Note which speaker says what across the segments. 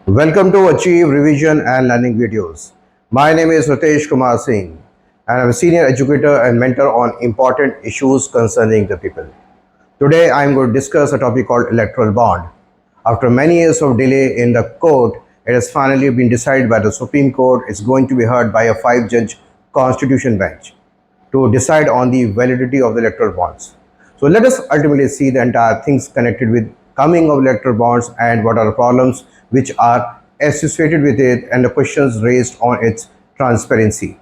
Speaker 1: Welcome to Achieve Revision and Learning videos. My name is Singh and I'm a senior educator and mentor on important issues concerning the people. Today I am going to discuss a topic called electoral bond. After many years of delay in the court, it has finally been decided by the Supreme Court. It's going to be heard by a 5-judge constitution bench to decide on the validity of the electoral bonds. So let us ultimately see the entire things connected with coming of electoral bonds and what are the problems which are associated with it and the questions raised on its transparency.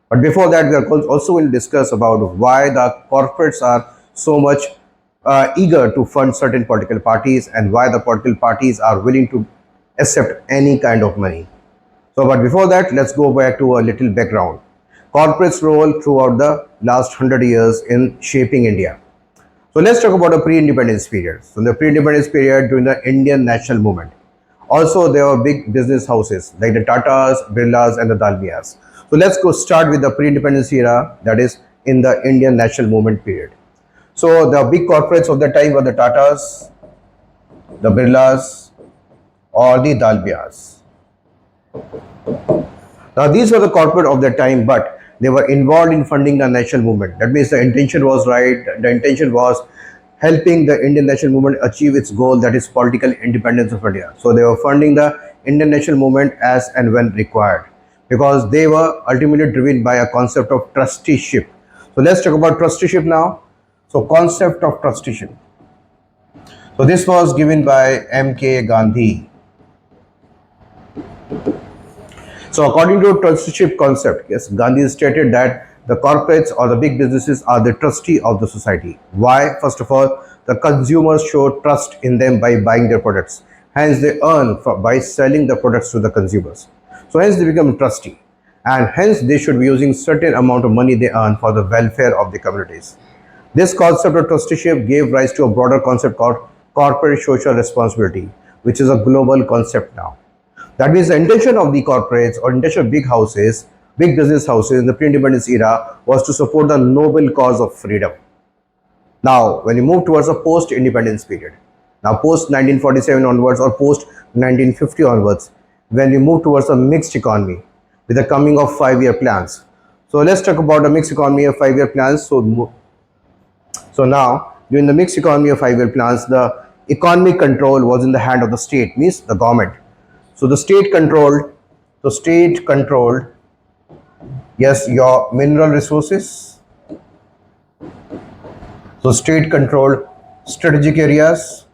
Speaker 1: But before that, we are also going to discuss about why the corporates are so much eager to fund certain political parties and why the political parties are willing to accept any kind of money. So, but before that, let's go back to a little background. Corporates' role throughout the last 100 years in shaping India. So let's talk about the pre-independence period. So in the pre-independence period during the Indian national movement, also there were big business houses like the Tatas, Birlas and the Dalmias. So let's go start with the pre-independence era, that is in the Indian national movement period. So the big corporates of the time were the Tatas, the Birlas or the Dalmias. Now these were the corporate of the time, but they were involved in funding the national movement. That means the intention was right. The intention was helping the Indian national movement achieve its goal, that is political independence of India. So they were funding the Indian national movement as and when required because they were ultimately driven by a concept of trusteeship. So let's talk about trusteeship now. So concept of trusteeship. So this was given by M.K. Gandhi. So according to trusteeship concept, yes, Gandhi stated that the corporates or the big businesses are the trustee of the society. Why? First of all, the consumers show trust in them by buying their products. Hence, they earn by selling the products to the consumers. So hence they become trustee. And hence they should be using certain amount of money they earn for the welfare of the communities. This concept of trusteeship gave rise to a broader concept called corporate social responsibility, which is a global concept now. That means the intention of the corporates or intention of big houses, big business houses in the pre-independence era was to support the noble cause of freedom. Now, when you move towards a post-independence period, now post-1947 onwards or post-1950 onwards, when you move towards a mixed economy with the coming of 5-year plans. So let's talk about a mixed economy of 5-year plans. So now, during the mixed economy of 5-year plans, the economic control was in the hand of the state, means the government. So the state controlled, yes, your mineral resources. So state controlled strategic areas.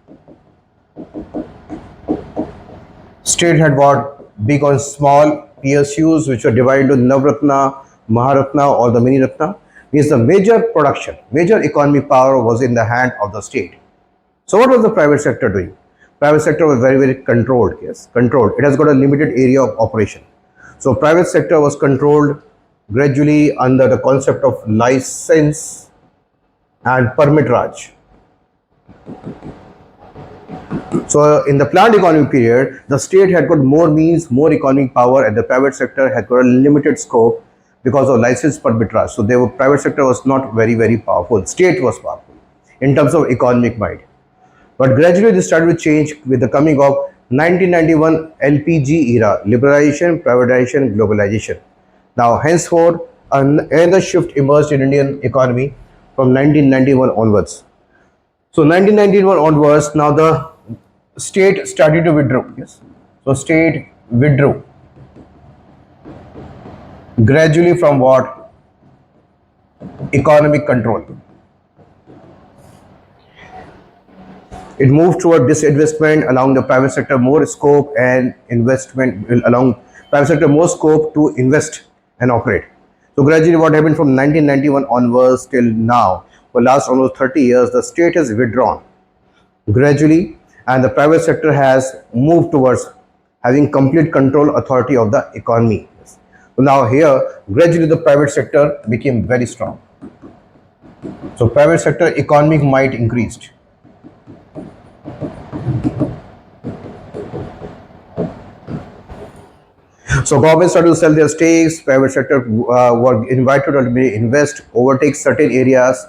Speaker 1: State had what? Big on small PSUs, which were divided into Navratna, Maharatna or the Mini Ratna. Means the major production, major economic power was in the hand of the state. So what was the private sector doing? Private sector was very controlled, yes, controlled. It has got a limited area of operation. So private sector was controlled gradually under the concept of license and permit raj. So in the planned economic period, the state had got more means, more economic power, and the private sector had got a limited scope because of license permit raj. So private sector was not very powerful. State was powerful in terms of economic might. But gradually this started to change with the coming of 1991 LPG era, liberalization, privatization, globalization. Now henceforth another shift emerged in Indian economy from 1991 onwards. So 1991 onwards, now the state started to withdraw. Yes. So state withdrew gradually from what? Economic control. It moved toward disinvestment, allowing the private sector more scope and investment, allowing private sector more scope to invest and operate. So gradually what happened from 1991 onwards till now, for last almost 30 years, the state has withdrawn gradually and the private sector has moved towards having complete control authority of the economy. So now here, gradually the private sector became very strong. So private sector economic might increased. So government started to sell their stakes, private sector were invited to invest, overtake certain areas,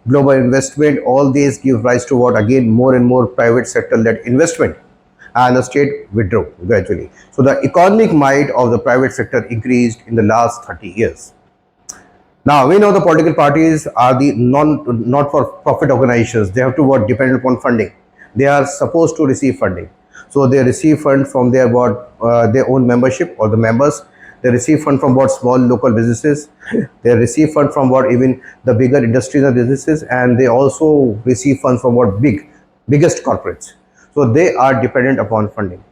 Speaker 1: global investment, all these give rise to what? Again, more and more private sector led investment. and the state withdrew gradually. So the economic might of the private sector increased in the last 30 years. Now we know the political parties are the not for profit organizations. They have to what depend upon funding. They are supposed to receive funding. So they receive fund from their their own membership or the members. They receive fund from what small local businesses. They receive fund from what even the bigger industries and businesses, and they also receive funds from what biggest corporates. So they are dependent upon funding.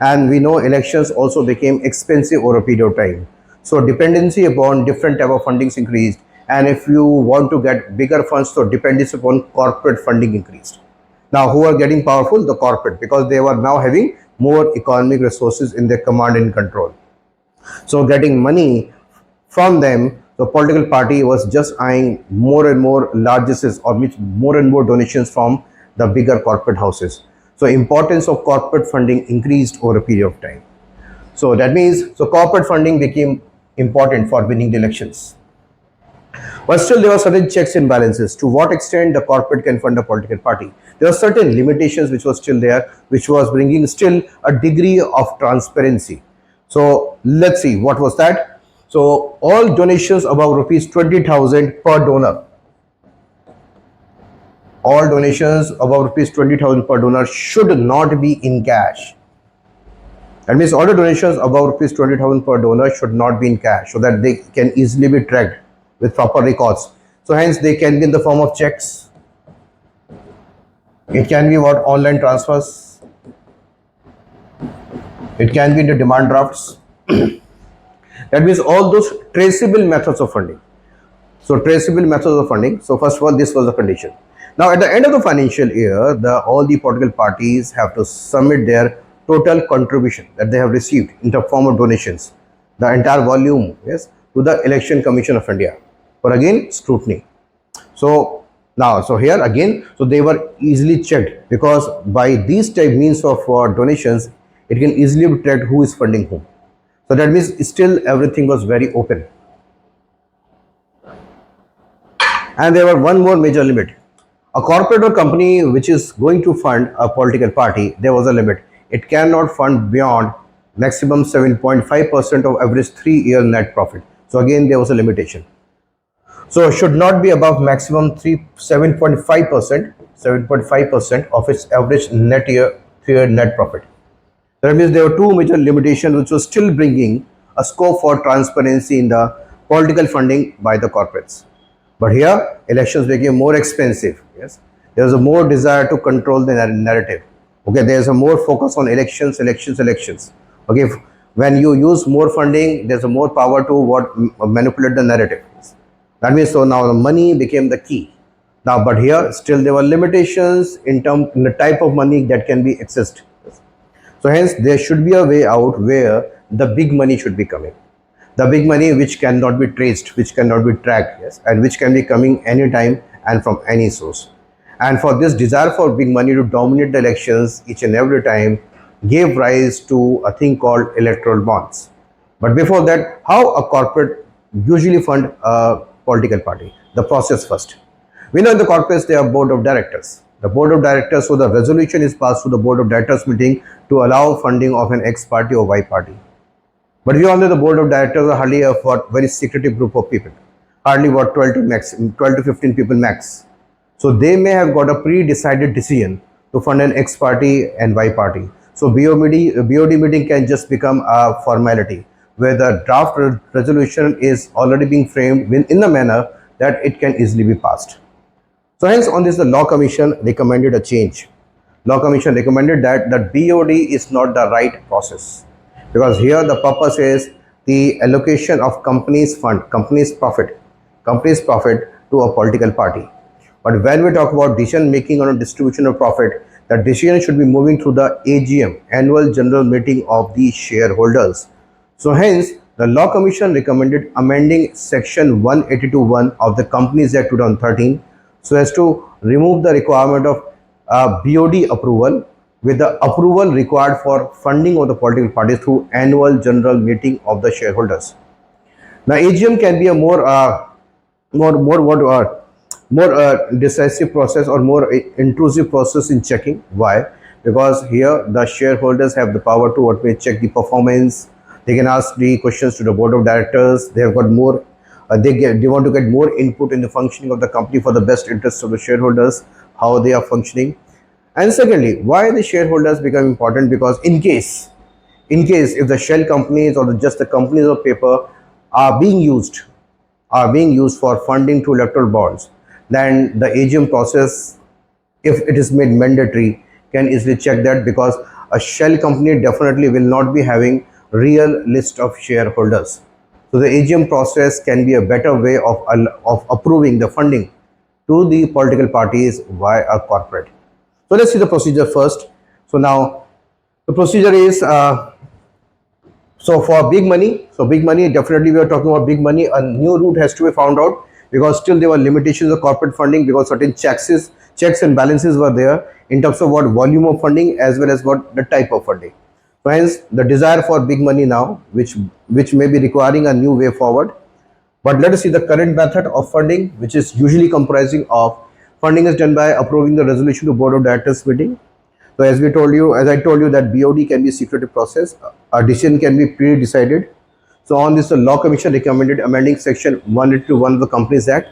Speaker 1: And we know elections also became expensive over a period of time. So dependency upon different type of fundings increased, and if you want to get bigger funds, so dependency upon corporate funding increased. Now who are getting powerful? The corporate, because they were now having more economic resources in their command and control. So getting money from them, the political party was just eyeing more and more largesses or more and more donations from the bigger corporate houses. So importance of corporate funding increased over a period of time. So that means, so corporate funding became important for winning the elections. But still there were certain checks and balances. To what extent the corporate can fund a political party? There were certain limitations which was still there, which was bringing still a degree of transparency. So let's see, what was that? So all donations above rupees 20,000 per donor, all donations above rupees 20,000 per donor should not be in cash. That means all the donations above rupees 20,000 per donor should not be in cash, so that they can easily be tracked with proper records. So hence they can be in the form of checks. It can be what online transfers. It can be in the demand drafts. That means all those traceable methods of funding. So traceable methods of funding. So first of all, this was the condition. Now at the end of the financial year, all the political parties have to submit their total contribution that they have received in the form of donations, the entire volume, yes, to the Election Commission of India for again scrutiny. So now, so here again, so they were easily checked, because by these type means of donations, it can easily be tracked who is funding whom. So that means still everything was very open. And there were one more major limit. A corporate or company which is going to fund a political party, there was a limit. It cannot fund beyond maximum 7.5% of average 3-year net profit. So again, there was a limitation. So it should not be above maximum 7.5% of its average net year 3-year net profit. That means there were two major limitations which was still bringing a scope for transparency in the political funding by the corporates. But here elections became more expensive. Yes, there was a more desire to control the narrative. Okay, there is a more focus on elections. Okay, when you use more funding, there's a more power to manipulate the narrative. That means, so now the money became the key. Now, but here still there were limitations in the type of money that can be accessed. So hence there should be a way out where the big money should be coming. The big money which cannot be traced, which cannot be tracked, yes, and which can be coming anytime and from any source. And for this desire for big money to dominate the elections each and every time gave rise to a thing called electoral bonds. But before that, how a corporate usually fund a political party? The process first. We know in the corporates there are board of directors. The board of directors, so the resolution is passed to the board of directors meeting to allow funding of an X party or Y party. But we all know the board of directors are hardly a very secretive group of people, hardly 12 to 15 people max. So they may have got a pre-decided decision to fund an X party and Y party. So BOD meeting can just become a formality where the draft resolution is already being framed in a manner that it can easily be passed. So hence on this the Law Commission recommended a change. Law Commission recommended that the BOD is not the right process, because here the purpose is the allocation of company's fund, company's profit to a political party. But when we talk about decision making on a distribution of profit, the decision should be moving through the AGM, annual general meeting of the shareholders. So hence the Law Commission recommended amending section 182(1) of the Companies Act 2013 so as to remove the requirement of BOD approval, with the approval required for funding of the political parties through annual general meeting of the shareholders. Now AGM can be a more decisive process or more intrusive process in checking. Why? because here the shareholders have the power to what may check the performance. They can ask the questions to the board of directors. They have got more. They want to get more input in the functioning of the company for the best interests of the shareholders, how they are functioning. And secondly, why the shareholders become important? Because in case if the shell companies or just the companies of paper are being used for funding through electoral bonds, then the AGM process, if it is made mandatory, can easily check that, because a shell company definitely will not be having real list of shareholders. So the AGM process can be a better way of approving the funding to the political parties via a corporate. So let's see the procedure first. So now the procedure is so for big money, definitely we are talking about big money. A new route has to be found out, because still there were limitations of corporate funding, because certain checks and balances were there in terms of what volume of funding as well as what the type of funding. So hence the desire for big money now, which may be requiring a new way forward. But let us see the current method of funding, which is usually comprising of funding is done by approving the resolution to board of directors meeting. So as I told you that BOD can be a secretive process. A decision can be pre-decided. So on this, the Law Commission recommended amending Section 181 of the Companies Act,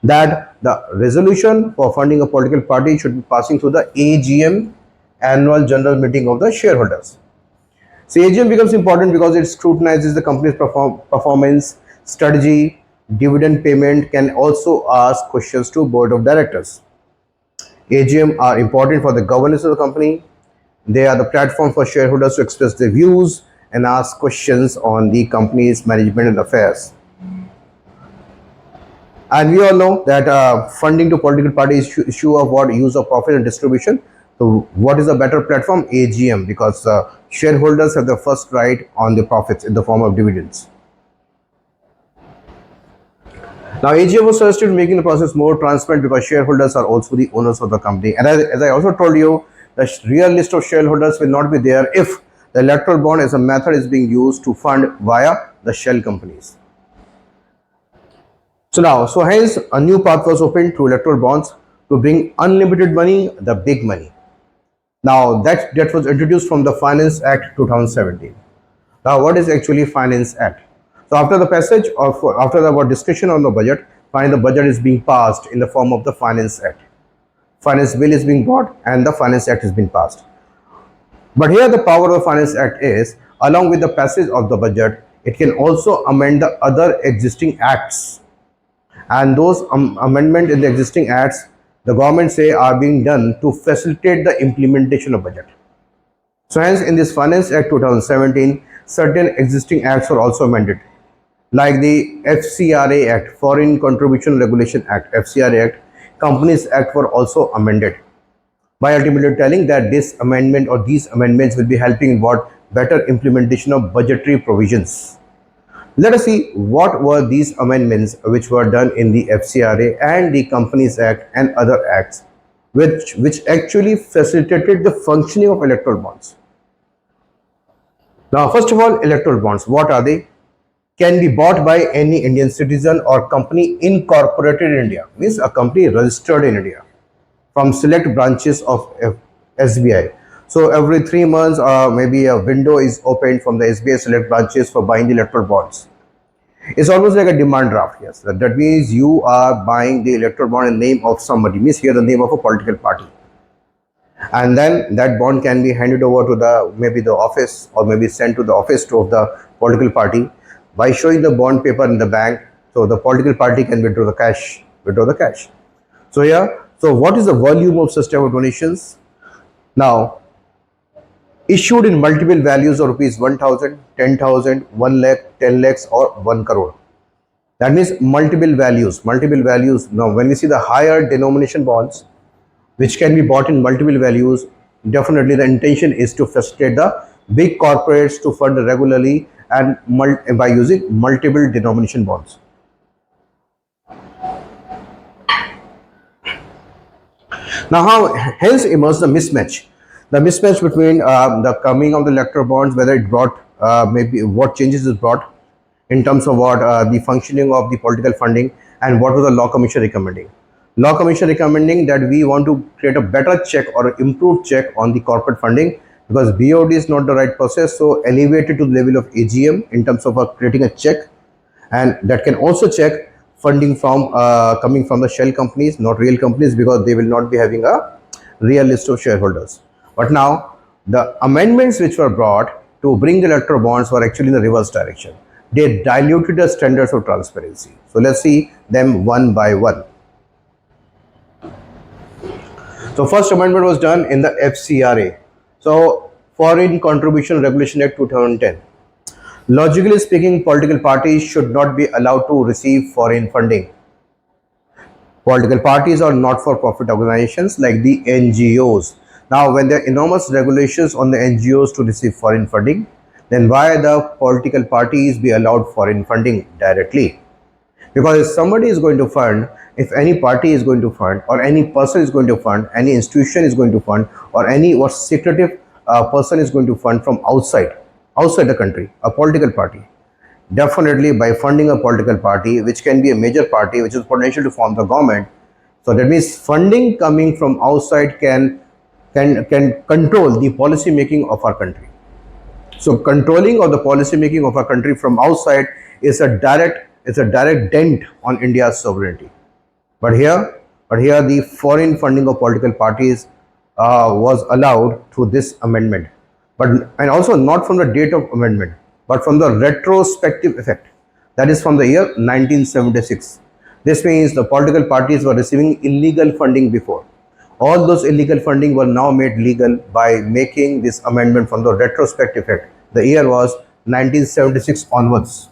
Speaker 1: that the resolution for funding a political party should be passing through the AGM, annual general meeting of the shareholders. So AGM becomes important because it scrutinizes the company's performance, strategy, dividend payment, can also ask questions to board of directors. AGM are important for the governance of the company. They are the platform for shareholders to express their views and ask questions on the company's management and affairs. And we all know that funding to political parties is issue of what use of profit and distribution. So what is a better platform? AGM, because shareholders have the first right on the profits in the form of dividends. Now, AGM was suggested in making the process more transparent, because shareholders are also the owners of the company. And as I also told you, the real list of shareholders will not be there if the electoral bond as a method is being used to fund via the shell companies. So hence a new path was opened through electoral bonds to bring unlimited money, the big money. Now that was introduced from the Finance Act 2017. Now what is actually Finance Act? So after the passage of after our discussion on the budget, finally the budget is being passed in the form of the Finance Act. Finance bill is being brought and the Finance Act is being passed. But here the power of the Finance Act is, along with the passage of the budget, it can also amend the other existing acts. And those amendments in the existing acts, the government say, are being done to facilitate the implementation of budget. So hence in this Finance Act 2017, certain existing acts were also amended, like the FCRA Act, Foreign Contribution Regulation Act, FCRA Act, Companies Act were also amended, by ultimately telling that this amendment or these amendments will be helping in what better implementation of budgetary provisions. Let us see what were these amendments which were done in the FCRA and the Companies Act and other acts, which actually facilitated the functioning of electoral bonds. Now, first of all, electoral bonds, what are they? Can be bought by any Indian citizen or company incorporated in India, means a company registered in India, from select branches of SBI. So every 3 months maybe a window is opened from the SBI select branches for buying the electoral bonds. It's almost like a demand draft. Yes, that means you are buying the electoral bond in the name of somebody, means here the name of a political party, and then that bond can be handed over to the maybe the office, or maybe sent to the office of the political party by showing the bond paper in the bank. So the political party can withdraw the cash. So yeah, so what is the volume of such type of donations? Now, issued in multiple values of rupees 1,000, 10,000, 1 lakh, 10 lakhs or 1 crore. That means multiple values. Now, when we see the higher denomination bonds, which can be bought in multiple values, definitely the intention is to facilitate the big corporates to fund regularly and by using multiple denomination bonds. Now, hence emerged the mismatch. The mismatch between the coming of the electoral bonds, whether it brought maybe what changes is brought in terms of what the functioning of the political funding and what was the Law Commission recommending. Law Commission recommending that we want to create a better check or improved check on the corporate funding, because BOD is not the right process, so elevate it to the level of AGM in terms of creating a check, and that can also check funding from coming from the shell companies, not real companies, because they will not be having a real list of shareholders. But now the amendments which were brought to bring the electoral bonds were actually in the reverse direction. They diluted the standards of transparency. So let's see them one by one. So first amendment was done in the FCRA. So Foreign Contribution Regulation Act 2010. Logically speaking, political parties should not be allowed to receive foreign funding. Political parties are not-for-profit organizations like the NGOs. Now, when there are enormous regulations on the NGOs to receive foreign funding, then why the political parties be allowed foreign funding directly? Because if somebody is going to fund, if any party is going to fund, or any person is going to fund, any institution is going to fund, or any secretive person is going to fund from outside the country, a political party, definitely by funding a political party, which can be a major party, which is potential to form the government. So that means funding coming from outside can control the policy making of our country. So controlling of the policy making of our country from outside is a direct dent on India's sovereignty. But here the foreign funding of political parties was allowed through this amendment. And also not from the date of amendment, but from the retrospective effect. That is from the year 1976. This means the political parties were receiving illegal funding before. All those illegal funding were now made legal by making this amendment from the retrospective effect. The year was 1976 onwards.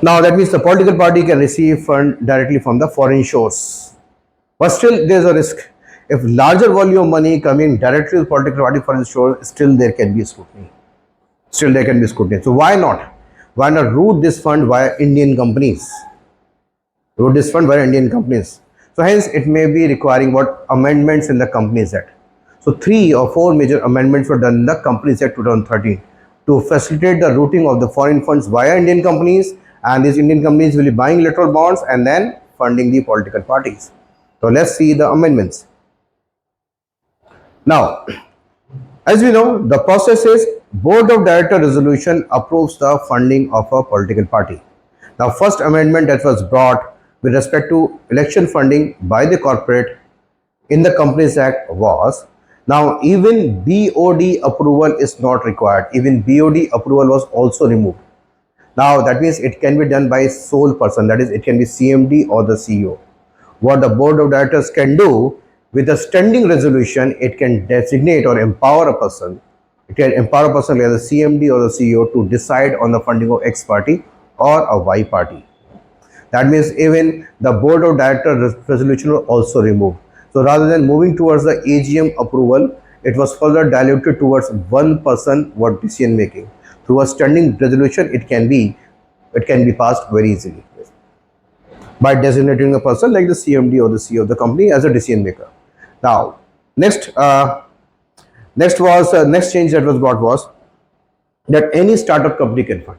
Speaker 1: Now that means the political party can receive fund directly from the foreign shores. But still there is a risk. If larger volume of money coming directly to the political party foreign shore, still there can be scrutiny. So why not? Why not route this fund via Indian companies? So hence it may be requiring what amendments in the Companies Act. So 3 or 4 major amendments were done in the Companies Act 2013 to facilitate the routing of the foreign funds via Indian companies, and these Indian companies will be buying electoral bonds and then funding the political parties. So let's see the amendments. Now, as we know, the process is Board of Director resolution approves the funding of a political party. Now, first amendment that was brought with respect to election funding by the corporate in the Companies Act was, now even BOD approval is not required. Even BOD approval was also removed. Now that means it can be done by sole person, that is it can be CMD or the CEO. What the Board of Directors can do with a standing resolution, it can designate or empower a person. It can empower a person like the CMD or the CEO to decide on the funding of X party or a Y party. That means even the Board of Directors resolution was also removed. So rather than moving towards the AGM approval, it was further diluted towards one person what decision making. Through a standing resolution, it can be passed very easily by designating a person like the CMD or the CEO of the company as a decision maker. Now, next change that was brought was that any startup company can fund.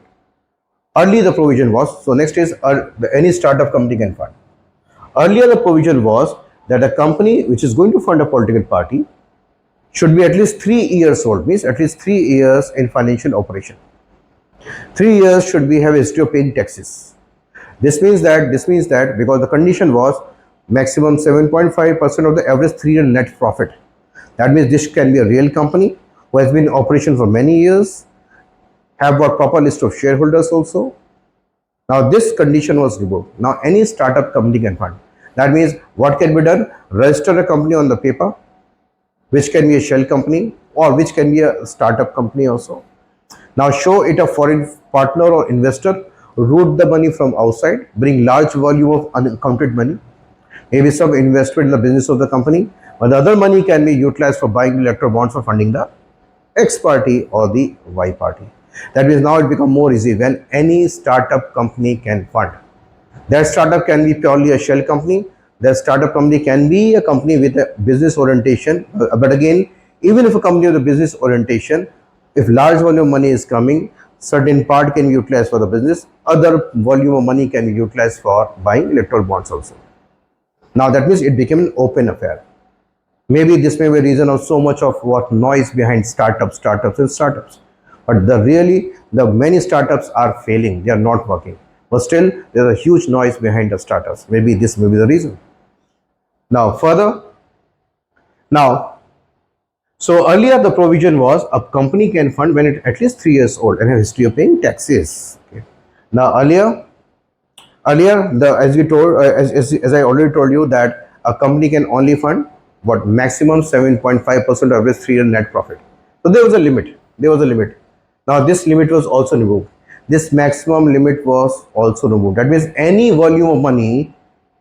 Speaker 1: Earlier the provision was, so next is any startup company can fund. Earlier the provision was that a company which is going to fund a political party should be at least 3 years old, means at least 3 years in financial operation. 3 years should be have history of paying taxes. This means that because the condition was maximum 7.5% of the average 3-year net profit. That means this can be a real company who has been in operation for many years, have got proper list of shareholders also. Now this condition was removed. Now any startup company can fund. That means what can be done? Register a company on the paper, which can be a shell company or which can be a startup company also. Now show it a foreign partner or investor, route the money from outside, bring large volume of unaccounted money, maybe some investment in the business of the company, but the other money can be utilized for buying electoral bonds or funding the X party or the Y party. That means now it becomes more easy when any startup company can fund. That startup can be purely a shell company. That startup company can be a company with a business orientation. But again, even if a company with a business orientation, if large volume of money is coming, certain part can be utilized for the business, other volume of money can be utilized for buying electoral bonds also. Now that means it became an open affair. Maybe this may be a reason of so much of what noise behind startups. But the many startups are failing. They are not working. But still, there is a huge noise behind the startups. Maybe this may be the reason. Now further, now, so earlier the provision was a company can fund when it at least 3 years old and have history of paying taxes. Okay. Now earlier the as we told as I already told you that a company can only fund what maximum 7.5% of its 3 year net profit. So there was a limit. Now this limit was also removed. This maximum limit was also removed. That means any volume of money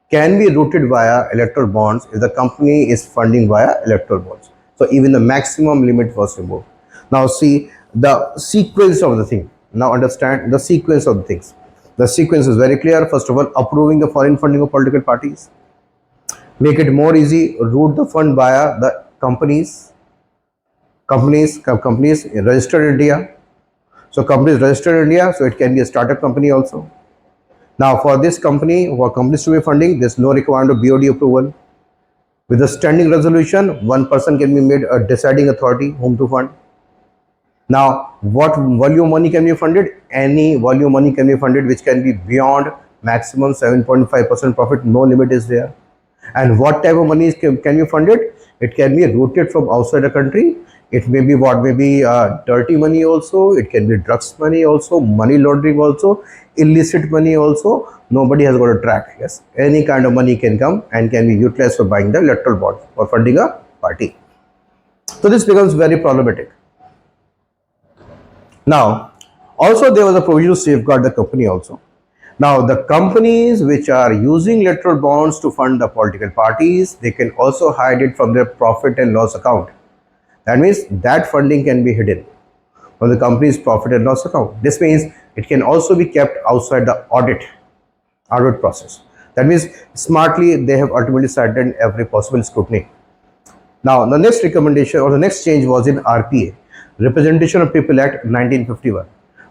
Speaker 1: can be routed via electoral bonds if the company is funding via electoral bonds. So even the maximum limit was removed. Now see the sequence of the thing. Now understand the sequence of the things. The sequence is very clear. First of all, approving the foreign funding of political parties. Make it more easy, route the fund via the companies registered in India. So companies registered in India, so it can be a startup company also. Now for this company, for companies to be funding, there is no requirement of BOD approval. With a standing resolution, one person can be made a deciding authority whom to fund. Now, what volume money can be funded? Any volume money can be funded which can be beyond maximum 7.5% profit, no limit is there. And what type of money can be funded? It can be routed from outside the country. It may be dirty money also, it can be drugs money also, money laundering also, illicit money also. Nobody has got a track. Yes, any kind of money can come and can be utilized for buying the electoral bond or funding a party. So this becomes very problematic. Now, also there was a provision to safeguard the company also. Now, the companies which are using electoral bonds to fund the political parties, they can also hide it from their profit and loss account. That means that funding can be hidden from the company's profit and loss account. This means it can also be kept outside the audit process. That means smartly they have ultimately cited every possible scrutiny. Now, the next recommendation or the next change was in RPA, Representation of People Act 1951,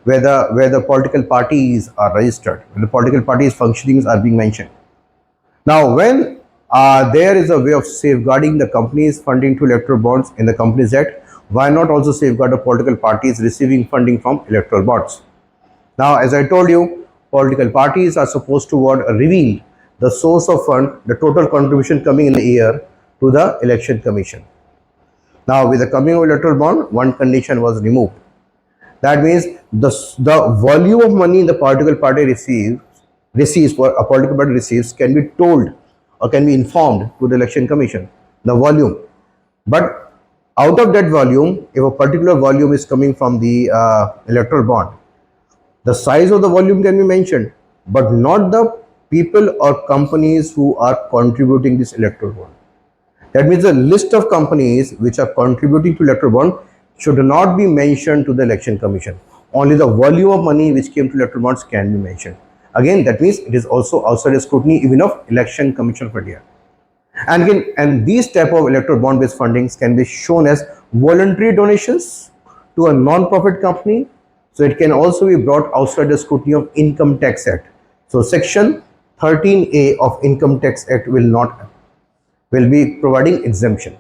Speaker 1: where the political parties are registered, where the political parties' functionings are being mentioned. Now, when there is a way of safeguarding the company's funding to electoral bonds in the Companies Act, why not also safeguard the political parties receiving funding from electoral bonds? Now, as I told you, political parties are supposed to reveal the source of fund, the total contribution coming in the year to the Election Commission. Now, with the coming of electoral bond, one condition was removed. That means the volume of money the political party receives can be told or can be informed to the Election Commission, the volume. But out of that volume, if a particular volume is coming from the electoral bond, the size of the volume can be mentioned, but not the people or companies who are contributing this electoral bond. That means the list of companies which are contributing to electoral bond should not be mentioned to the Election Commission. Only the volume of money which came to electoral bonds can be mentioned. Again, that means it is also outside the scrutiny even of Election Commission of India. And again, and these type of electoral bond based fundings can be shown as voluntary donations to a non-profit company. So it can also be brought outside the scrutiny of Income Tax Act. So section 13A of Income Tax Act will be providing exemption.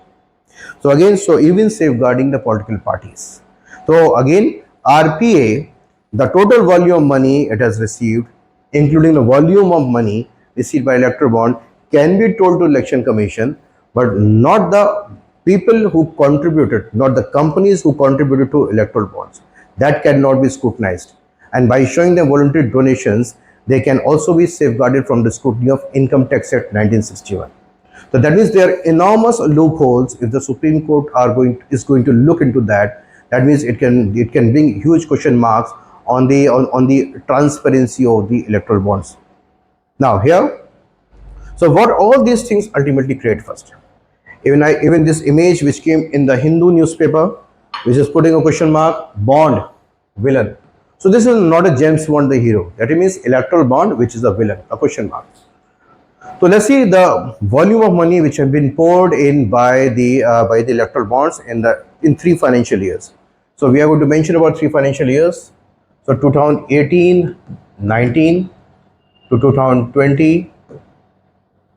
Speaker 1: So again, so even safeguarding the political parties. So again, RPA, the total volume of money it has received, including the volume of money received by electoral bond, can be told to Election Commission, but not the people who contributed, not the companies who contributed to electoral bonds. That cannot be scrutinized. And by showing them voluntary donations, they can also be safeguarded from the scrutiny of Income Tax Act 1961. So that means there are enormous loopholes. If the Supreme Court is going to look into that, that means it can bring huge question marks on the transparency of the electoral bonds. Now here, so what all these things ultimately create first? Even this image which came in the Hindu newspaper, which is putting a question mark, bond villain. So this is not a James Bond the hero. That means electoral bond, which is a villain, a question mark. So let's see the volume of money which have been poured in by the electoral bonds in 3 financial years. So we are going to mention about 3 financial years. So 2018, 19 to 2020,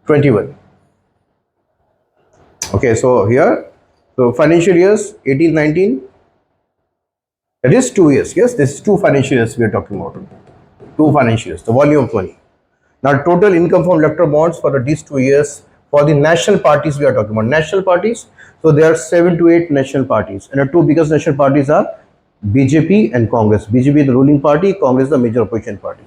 Speaker 1: 21. Okay, so here, so financial years 18, 19, that is 2 years. Yes, this is 2 financial years we are talking about. 2 financial years, the volume of money. Now, total income from electoral bonds for these 2 years for the national parties we are talking about. National parties, so there are 7 to 8 national parties, and the two biggest national parties are BJP and Congress. BJP is the ruling party, Congress the major opposition party.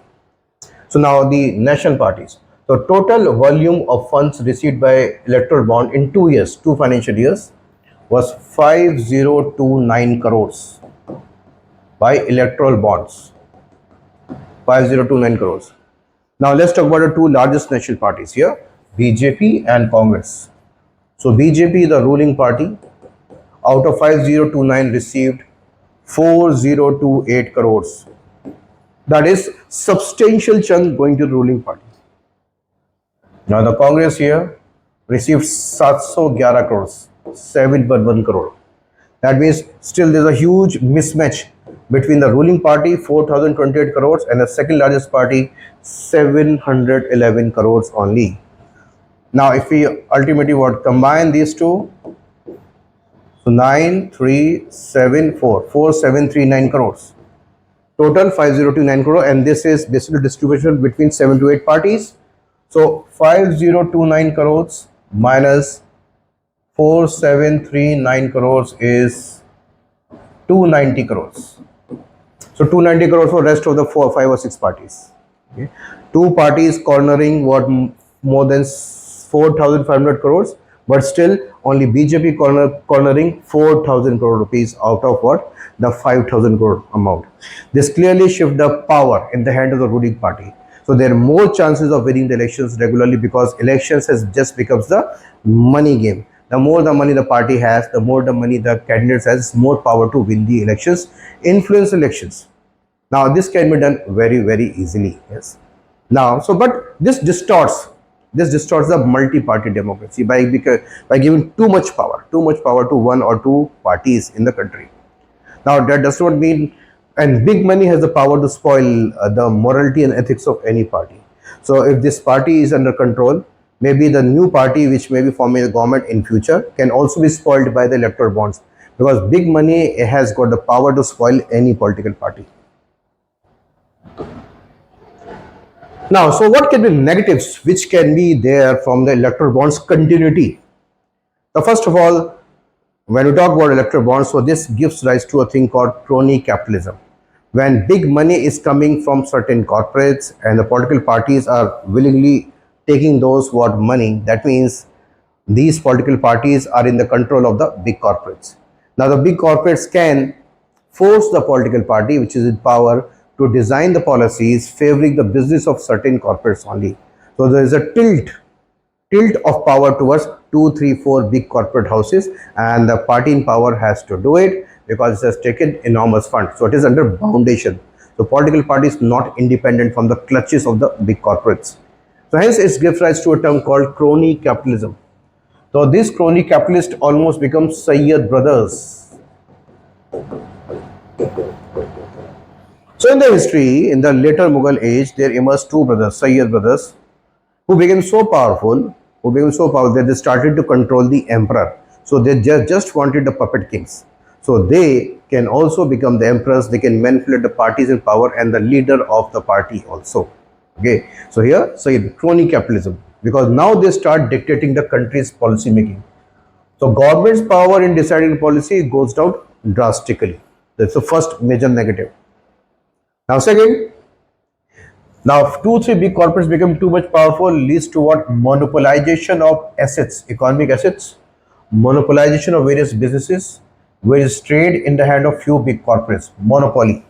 Speaker 1: So now the national parties. So total volume of funds received by electoral bond in 2 years, 2 financial years, was 5029 crores by electoral bonds. 5029 crores. Now let's talk about the two largest national parties here, BJP and Congress. So BJP, the ruling party, out of 5029 received 4028 crores. That is substantial chunk going to the ruling party. Now the Congress here received 711 crores, 711 crore. That means still there's a huge mismatch between the ruling party 4028 crores and the second largest party 711 crores only. Now if we ultimately would combine these two, so 9374 4739 crores. Total 5029 crore, and this is basically distribution between 7 to 8 parties. So 5029 crores minus 4739 crores is 290 crores. So 290 crores for rest of the 5 or 6 parties. Okay. Two parties cornering what more than 4,500 crores, but still only BJP cornering 4,000 crore rupees out of what the 5,000 crore amount. This clearly shift the power in the hand of the ruling party. So there are more chances of winning the elections regularly because elections has just becomes the money game. The more the money the party has, the more the money the candidates has, more power to win the elections, influence elections. Now this can be done very easily. Yes. Now, so but this distorts the multi-party democracy by giving too much power to one or two parties in the country. Now that does not mean, and big money has the power to spoil the morality and ethics of any party. So if this party is under control, maybe the new party which may be forming a government in future can also be spoiled by the electoral bonds, because big money has got the power to spoil any political party. Now, so what can be negatives which can be there from the electoral bonds continuity? So first of all, when we talk about electoral bonds, so this gives rise to a thing called crony capitalism. When big money is coming from certain corporates and the political parties are willingly taking those what money, that means these political parties are in the control of the big corporates. Now the big corporates can force the political party which is in power to design the policies favoring the business of certain corporates only. So there is a tilt of power towards 2, 3, 4 big corporate houses, and the party in power has to do it because it has taken enormous funds. So it is under foundation. So political party is not independent from the clutches of the big corporates. So hence it gives rise to a term called crony capitalism. So this crony capitalist almost becomes Sayyid brothers. So in the history, in the later Mughal age, there emerged two brothers, Sayyid brothers, who became so powerful, that they started to control the emperor. So they just wanted the puppet kings. So they can also become the emperors, they can manipulate the parties in power and the leader of the party also. Okay, so here, crony capitalism, because now they start dictating the country's policy making. So government's power in deciding policy goes down drastically. That's the first major negative. Now second, now 2, 3 big corporates become too much powerful leads to what? Monopolization of assets, economic assets, monopolization of various businesses, various trade in the hand of few big corporates, monopoly.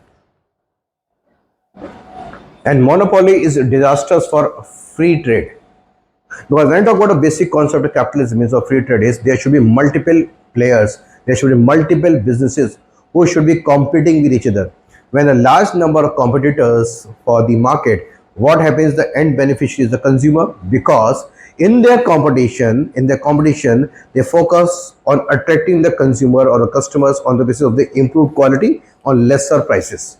Speaker 1: And monopoly is disastrous for free trade. Because when I talk about a basic concept of capitalism is of free trade is there should be multiple players, there should be multiple businesses who should be competing with each other. When a large number of competitors for the market, what happens? The end beneficiary is the consumer, because in their competition, they focus on attracting the consumer or the customers on the basis of the improved quality on lesser prices.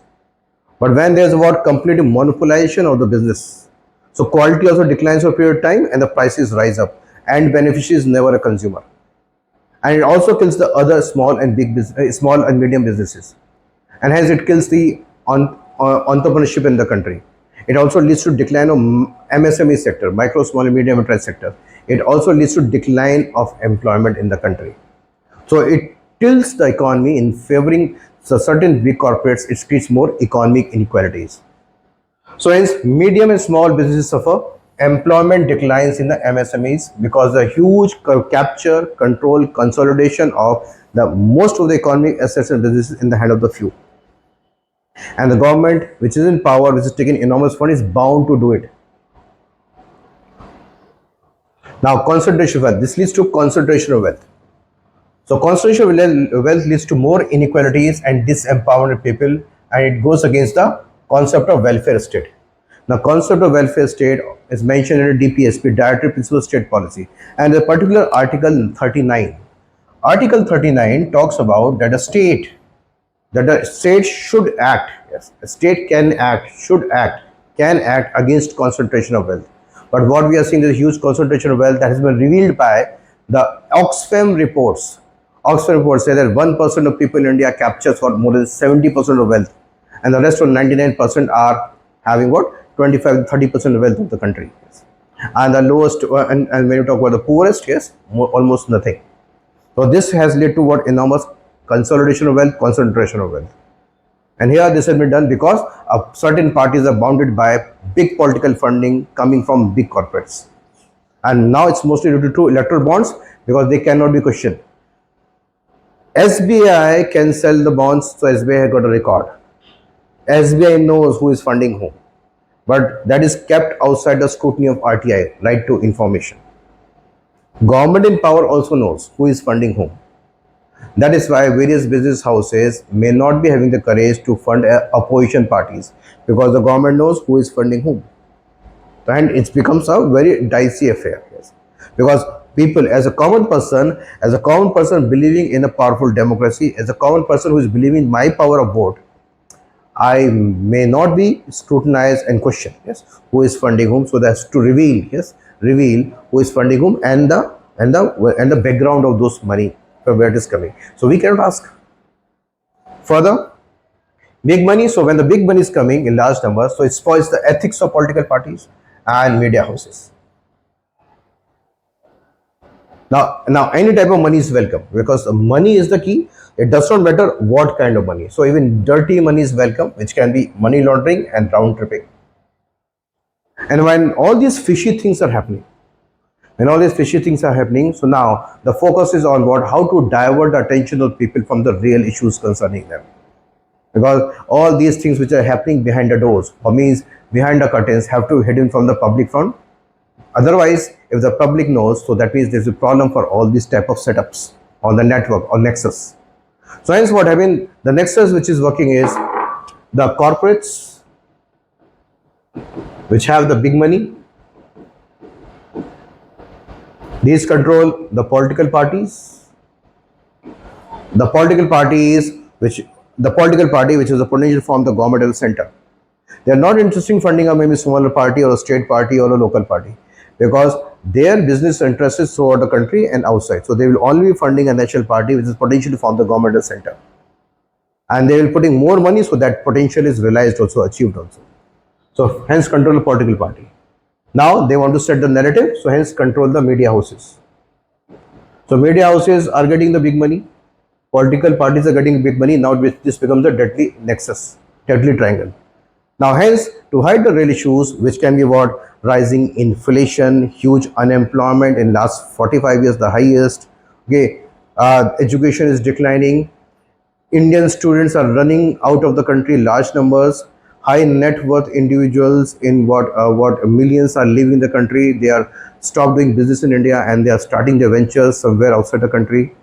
Speaker 1: But when there's what complete monopolization of the business, so quality also declines for a period of time and the prices rise up, and beneficiary is never a consumer. and it also kills the other small and medium businesses, and hence it kills the entrepreneurship in the country. It also leads to decline of MSME sector, micro, small and medium enterprise sector. It also leads to decline of employment in the country. So it tilts the economy in favoring certain big corporates. It creates more economic inequalities. So hence medium and small businesses suffer. Employment declines in the MSMEs because the huge capture, control, consolidation of the most of the economic assets and businesses in the hand of the few. And the government, which is in power, which is taking enormous fund, is bound to do it. Now, concentration of wealth. This leads to concentration of wealth. So, concentration of wealth leads to more inequalities and disempowerment of people, and it goes against the concept of welfare state. The concept of welfare state is mentioned in the DPSP, Dietary Principle of State Policy, and the particular Article 39. Article 39 talks about that a state should act, yes, a state can act, should act, can act against concentration of wealth. But what we are seeing is a huge concentration of wealth that has been revealed by the Oxfam reports. Oxfam reports say that 1% of people in India captures for more than 70% of wealth, and the rest of 99% are having what? 25-30% of wealth of the country. Yes. And the lowest, and when you talk about the poorest, yes, almost nothing. So this has led to what? Enormous consolidation of wealth, concentration of wealth. And here this has been done because certain parties are bounded by big political funding coming from big corporates. And now it's mostly due to electoral bonds because they cannot be questioned. SBI can sell the bonds, so SBI has got a record. SBI knows who is funding whom, but that is kept outside the scrutiny of RTI, right to information. Government in power also knows who is funding whom. That is why various business houses may not be having the courage to fund opposition parties because the government knows who is funding whom. And it becomes a very dicey affair. Yes. Because people, as a common person believing in a powerful democracy, as a common person who is believing in my power of vote, I may not be scrutinized and questioned, yes, who is funding whom. So that's to reveal who is funding whom and the background of those money, from where it is coming. So we cannot ask. Further, big money. So when the big money is coming in large numbers, so it spoils the ethics of political parties and media houses. Now any type of money is welcome because money is the key. It does not matter what kind of money. So even dirty money is welcome, which can be money laundering and round tripping. And when all these fishy things are happening, so now the focus is on what? How to divert the attention of people from the real issues concerning them. Because all these things which are happening behind the doors, or means behind the curtains, have to be hidden from the public front. Otherwise, if the public knows, so that means there's a problem for all these type of setups on the network or nexus. So hence what happened, the nexus which is working is the corporates which have the big money. These control the political parties. The political party which is the potential form the government at the center. They are not interested in funding a maybe smaller party or a state party or a local party because their business interests is throughout the country and outside. So they will only be funding a national party which is potential to form the government at the center. And they will putting more money so that potential is realized also, achieved also. So hence control the political party. Now they want to set the narrative, so hence control the media houses. So media houses are getting the big money, political parties are getting big money. Now this becomes a deadly nexus, deadly triangle. Now hence to hide the real issues, which can be what? Rising inflation, huge unemployment in last 45 years, the highest. Okay, education is declining. Indian students are running out of the country, large numbers. High net worth individuals in what millions are leaving the country. They are stopped doing business in India and they are starting their ventures somewhere outside the country.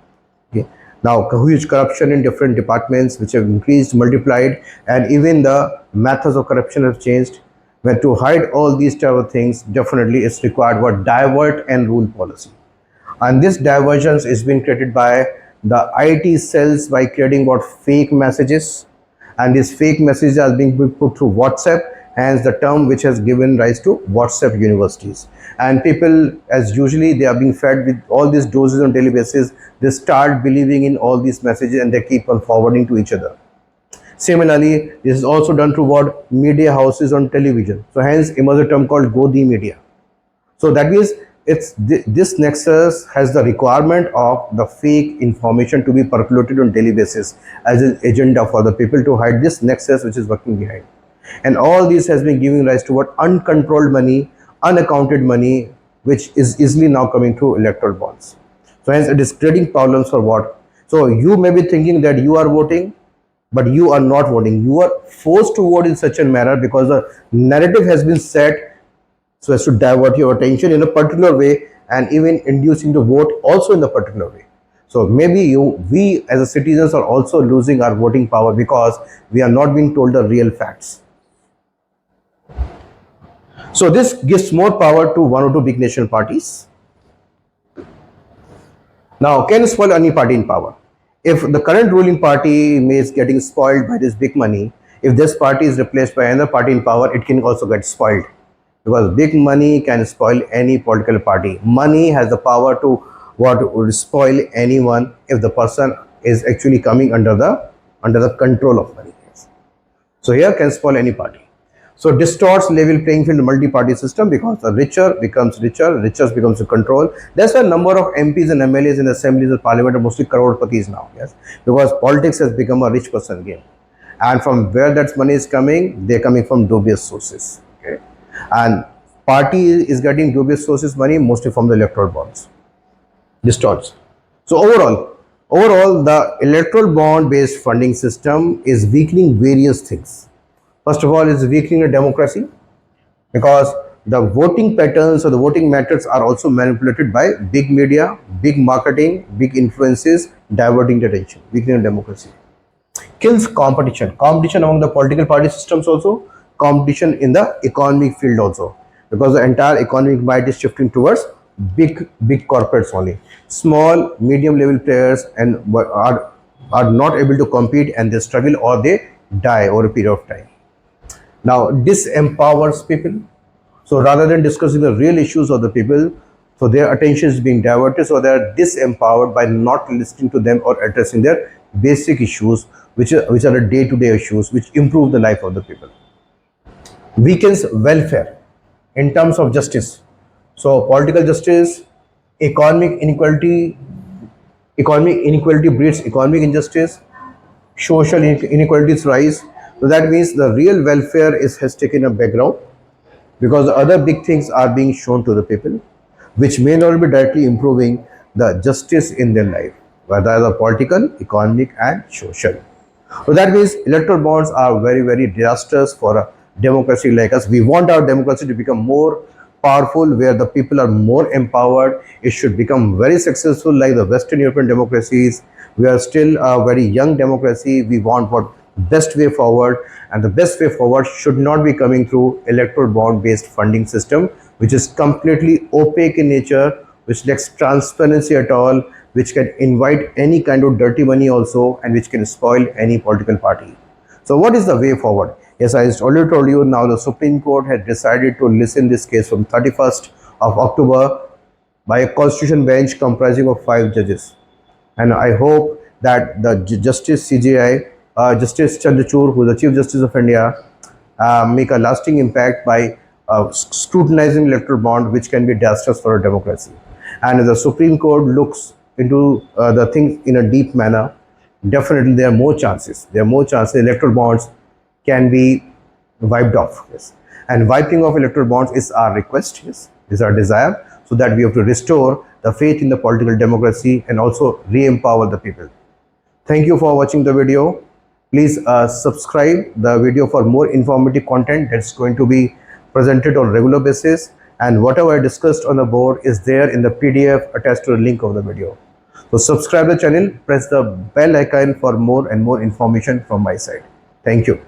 Speaker 1: Okay. Now huge corruption in different departments which have increased, multiplied, and even the methods of corruption have changed. When to hide all these type of things, definitely it's required what? Divert and rule policy. And this divergence is being created by the IT cells by creating what? Fake messages. And these fake messages are being put through WhatsApp, hence the term which has given rise to WhatsApp universities. And people, as usually they are being fed with all these doses on daily basis, they start believing in all these messages and they keep on forwarding to each other. Similarly, this is also done through what media houses on television. So hence emerged a term called Godi media. So that means this nexus has the requirement of the fake information to be percolated on daily basis as an agenda for the people to hide this nexus which is working behind. And all this has been giving rise to what uncontrolled money, unaccounted money, which is easily now coming through electoral bonds. So hence it is creating problems for what? So you may be thinking that you are voting, but you are not voting. You are forced to vote in such a manner because the narrative has been set so as to divert your attention in a particular way and even inducing to vote also in the particular way. So maybe we as a citizens are also losing our voting power because we are not being told the real facts. So this gives more power to one or two big national parties. Now, can spoil any party in power? If the current ruling party is getting spoiled by this big money, if this party is replaced by another party in power, it can also get spoiled. Because big money can spoil any political party. Money has the power to what would spoil anyone if the person is actually coming under the control of money. So here can spoil any party. So distorts level playing field multi-party system because the richer becomes richer, richest becomes the control. That's why number of MPs and MLAs in the assemblies of parliament are mostly crorpatis now. Yes, because politics has become a rich person game, and from where that money is coming, they're coming from dubious sources. Okay, and party is getting dubious sources money mostly from the electoral bonds. Distorts. So overall, the electoral bond based funding system is weakening various things. First of all, it's weakening the democracy because the voting patterns or the voting methods are also manipulated by big media, big marketing, big influences, diverting the attention, weakening democracy. Kills competition among the political party systems also, competition in the economic field also, because the entire economic might is shifting towards big corporates only. Small, medium level players and are not able to compete and they struggle or they die over a period of time. Now, disempowers people. So rather than discussing the real issues of the people, so their attention is being diverted, so they are disempowered by not listening to them or addressing their basic issues, which are the day-to-day issues which improve the life of the people. Weakens welfare in terms of justice. So political justice, economic inequality breeds economic injustice, social inequalities rise. So that means the real welfare has taken a background because the other big things are being shown to the people, which may not be directly improving the justice in their life, whether the political, economic and social. So that means electoral bonds are very, very disastrous for a democracy like us. We want our democracy to become more powerful, where the people are more empowered. It should become very successful like the Western European democracies. We are still a very young democracy. We want what best way forward, and the best way forward should not be coming through electoral bond based funding system, which is completely opaque in nature, which lacks transparency at all, which can invite any kind of dirty money also, and which can spoil any political party. So what is the way forward? Yes, I already told you. Now the Supreme Court had decided to listen this case from 31st of October by a constitution bench comprising of 5 judges, and I hope that the Justice CJI, Justice Chandrachud, who is the Chief Justice of India, make a lasting impact by scrutinizing electoral bond, which can be disastrous for a democracy. And the Supreme Court looks into the things in a deep manner. Definitely, there are more chances. Electoral bonds can be wiped off. Yes, and wiping off electoral bonds is our request. Yes, is our desire, so that we have to restore the faith in the political democracy and also re-empower the people. Thank you for watching the video. Please subscribe the video for more informative content that's going to be presented on regular basis, and whatever I discussed on the board is there in the PDF attached to the link of the video. So subscribe the channel, press the bell icon for more and more information from my side. Thank you.